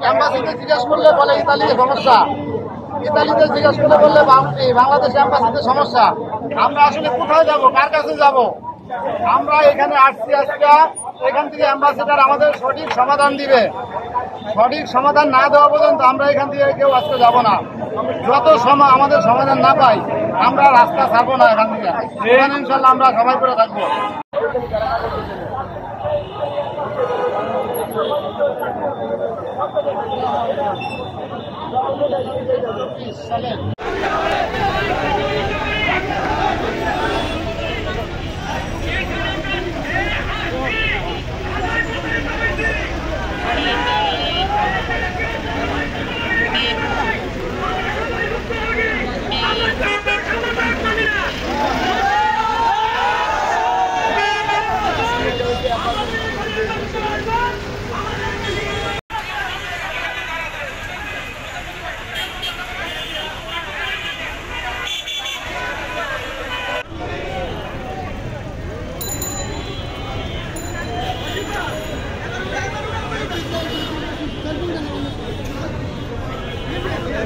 এম্বাসিতে জিজ্ঞেস করলে বলে ইতালিতে সমস্যা, ইতালিতে জিজ্ঞেস করলে বললে বাংলাদেশ এম্বাসিতে সমস্যা। আমরা আসলে কোথায় যাব, কার কাছে যাব? আমরা এখানে আসছি আজকে, এখান থেকে অ্যাম্বাসেডার আমাদের সঠিক সমাধান দিবে। সঠিক সমাধান না দেওয়া পর্যন্ত আমরা এখান থেকে কেউ আজকে যাব না। যত সময় আমাদের সমাধান না পাই আমরা রাস্তা ছাড়বো না এখান থেকে। এখানে ইনশাল্লাহ আমরা সবাই করে থাকবো।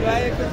भाई एक तो